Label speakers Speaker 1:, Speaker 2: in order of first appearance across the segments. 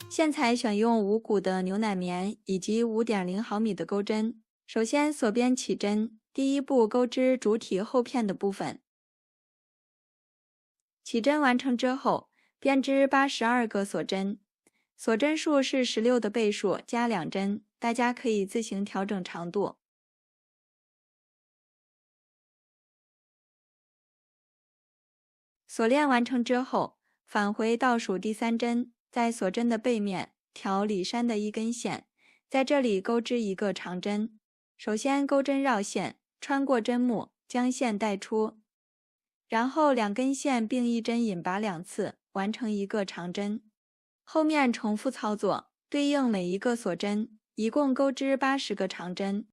Speaker 1: 线材选用无骨的牛奶棉以及5.0毫米的钩针。首先锁边起针，第一步钩织主体后片的部分。起针完成之后，编织82个锁针，锁针数是16的倍数加2针，大家可以自行调整长度。锁链完成之后，返回倒数第3针，在锁针的背面调里山的一根线，在这里钩织一个长针。首先钩针绕线，穿过针目，将线带出，然后2根线并一针引拔2次，完成一个长针。后面重复操作，对应每一个锁针，一共钩织80个长针。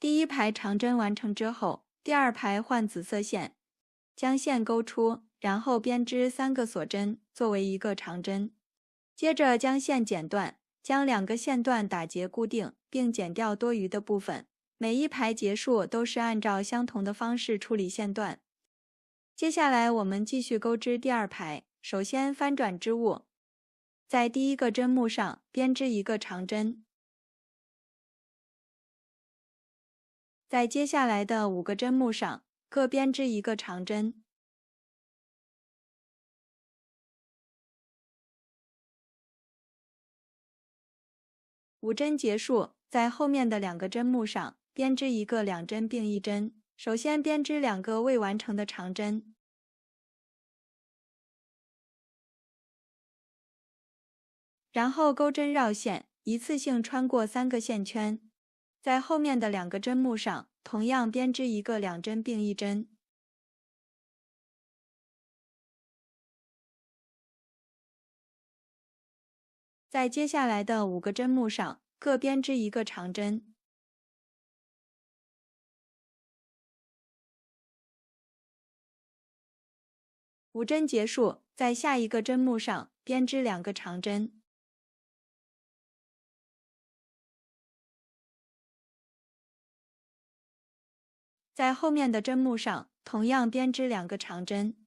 Speaker 1: 第一排长针完成之后，第2排换紫色线，将线勾出，然后编织3个锁针作为一个长针。接着将线剪断，将2个线段打结固定，并剪掉多余的部分。每一排结束都是按照相同的方式处理线段。接下来我们继续钩织第2排，首先翻转织物，在第一个针目上编织一个长针。在接下来的5个针目上各编织一个长针。5针结束，在后面的2个针目上编织一个2针并一针。首先编织2个未完成的长针，然后钩针绕线，一次性穿过3个线圈。在后面的2个针目上同样编织一个2针并一针。在接下来的5个针目上各编织一个长针。5针结束，在下一个针目上编织2个长针。在后面的针目上同样编织2个长针。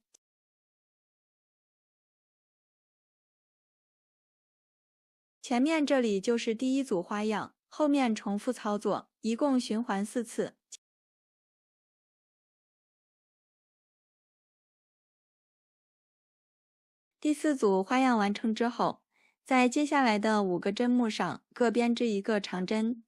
Speaker 1: 前面这里就是第一组花样，后面重复操作，一共循环4次。第4组花样完成之后，在接下来的5个针目上各编织一个长针。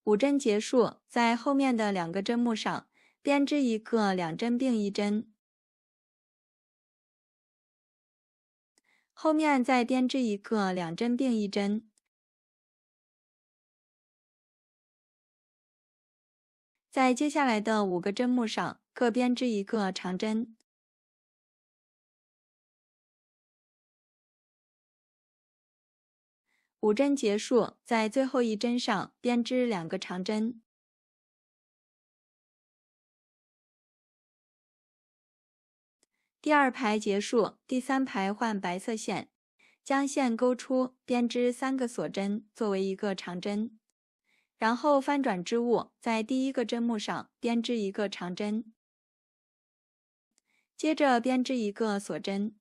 Speaker 1: 5针结束，在后面的2个针目上编织一个2针并一针，后面再编织一个2针并一针。在接下来的5个针目上各编织一个长针。5针结束，在最后一针上编织2个长针。第2排结束，第3排换白色线，将线勾出，编织3个锁针作为一个长针，然后翻转织物，在第一个针目上编织一个长针，接着编织一个锁针，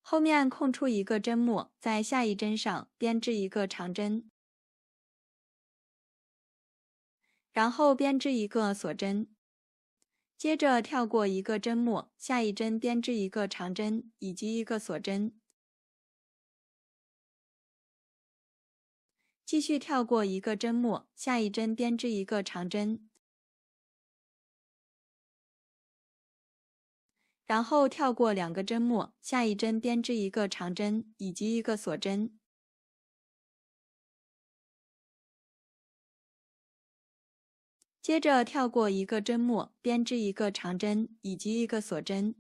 Speaker 1: 后面空出一个针目，在下一针上编织一个长针，然后编织一个锁针，接着跳过一个针目，下一针编织一个长针以及一个锁针，继续跳过一个针目，下一针编织一个长针，然后跳过2个针目，下一针编织一个长针以及一个锁针，接着跳过一个针目，编织一个长针以及一个锁针，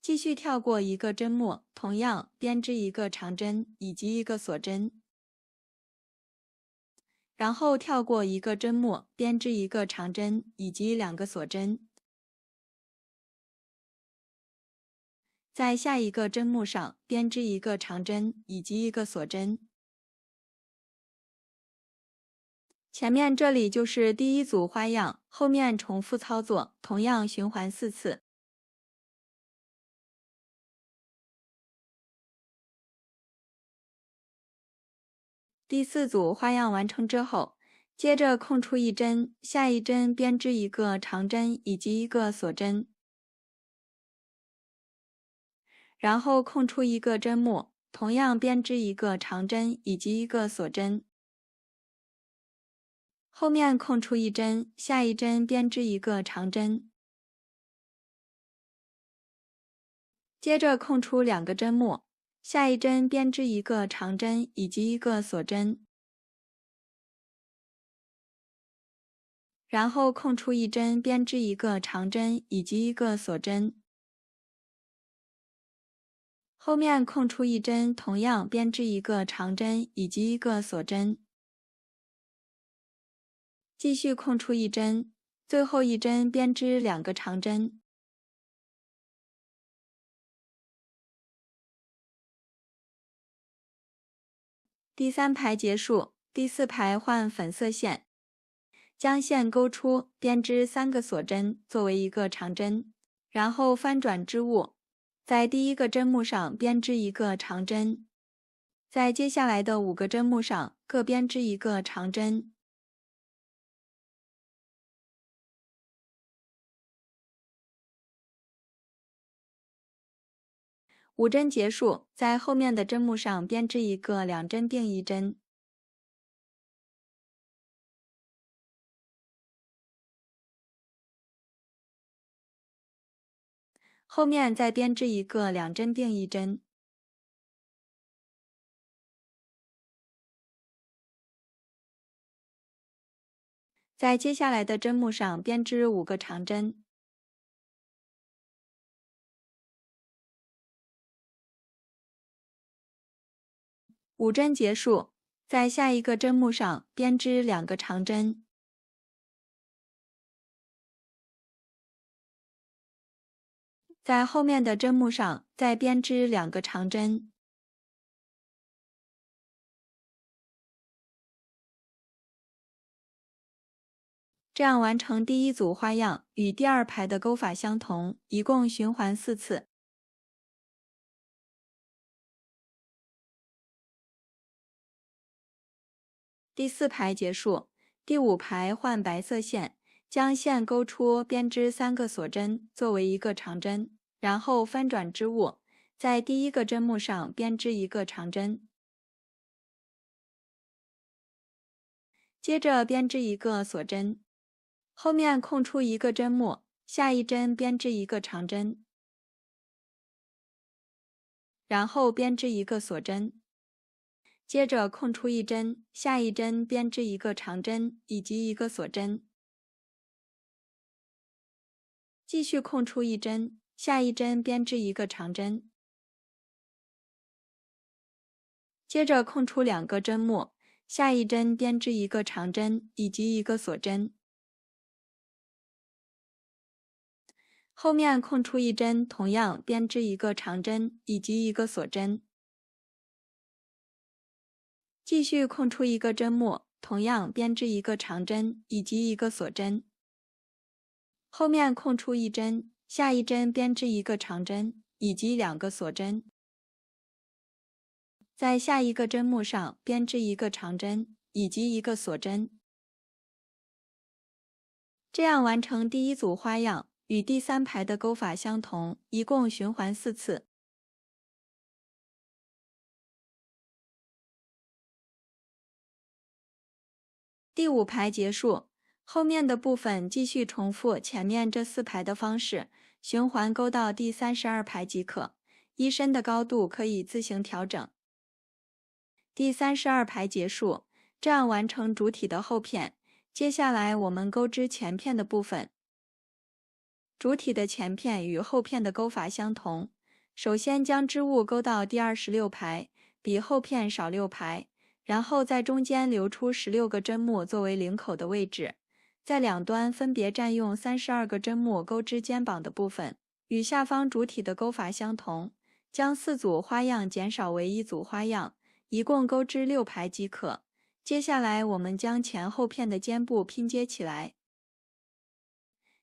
Speaker 1: 继续跳过一个针目，同样编织一个长针以及一个锁针，然后跳过一个针目，编织一个长针以及2个锁针，在下一个针目上编织一个长针以及一个锁针。前面这里就是第一组花样，后面重复操作，同样循环4次。第4组花样完成之后，接着空出一针，下一针编织一个长针以及一个锁针，然后空出一个针目，同样编织一个长针以及一个锁针。后面空出一针，下一针编织一个长针，接着空出2个针目，下一针编织一个长针以及一个锁针，然后空出一针编织一个长针以及一个锁针，后面空出一针，同样编织一个长针以及一个锁针，继续空出一针，最后一针编织2个长针。第3排结束，第4排换粉色线，将线勾出，编织3个锁针作为一个长针，然后翻转织物，在第1个针目上编织一个长针，在接下来的5个针目上各编织一个长针。5针结束，在后面的针目上编织一个2针并1针。后面再编织一个2针并1针。在接下来的针目上编织5个长针。5针结束，在下一个针目上编织2个长针。在后面的针目上再编织2个长针。这样完成第1组花样，与第2排的钩法相同，一共循环4次。第4排结束，第5排换白色线，将线勾出，编织3个锁针作为一个长针，然后翻转织物，在第1个针目上编织一个长针，接着编织一个锁针，后面空出一个针目，下一针编织一个长针，然后编织一个锁针，接着空出一针，下一针编织一个长针以及一个锁针，继续空出一针，下一针编织一个长针，接着空出2个针目，下一针编织一个长针以及一个锁针，后面空出一针，同样编织一个长针以及一个锁针，继续空出一个针目，同样编织一个长针以及一个锁针，后面空出一针，下一针编织一个长针以及2个锁针，在下一个针目上编织一个长针以及一个锁针。这样完成第1组花样，与第3排的钩法相同，一共循环4次。第5排结束，后面的部分继续重复前面这4排的方式，循环钩到第32排即可，衣身的高度可以自行调整。第32排结束，这样完成主体的后片。接下来我们钩织前片的部分。主体的前片与后片的钩法相同，首先将织物钩到第26排，比后片少6排，然后在中间留出16个针目作为领口的位置，在两端分别占用32个针目钩织肩膀的部分，与下方主体的钩法相同，将4组花样减少为1组花样，一共钩织6排即可。接下来我们将前后片的肩部拼接起来，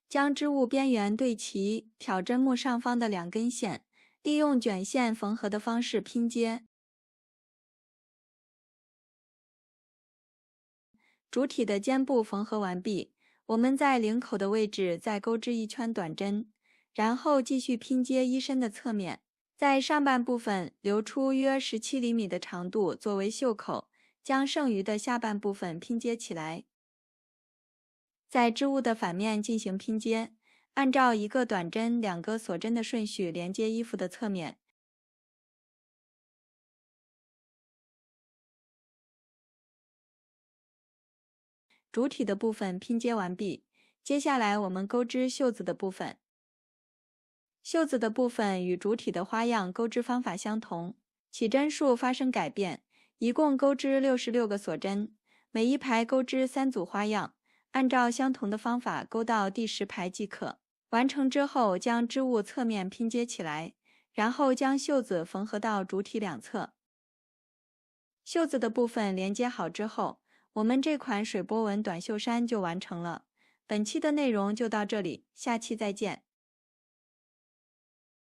Speaker 1: 将织物边缘对齐，挑针目上方的2根线，利用卷线缝合的方式拼接。主体的肩部缝合完毕，我们在领口的位置再钩织1圈短针，然后继续拼接衣身的侧面，在上半部分留出约17厘米的长度作为袖口，将剩余的下半部分拼接起来。在织物的反面进行拼接，按照1个短针2个锁针的顺序连接衣服的侧面。主体的部分拼接完毕，接下来我们钩织袖子的部分。袖子的部分与主体的花样钩织方法相同，起针数发生改变，一共钩织66个锁针，每一排钩织3组花样，按照相同的方法钩到第10排即可。完成之后，将织物侧面拼接起来，然后将袖子缝合到主体两侧。袖子的部分连接好之后，我们这款水波纹短袖衫就完成了。本期的内容就到这里，下期再见。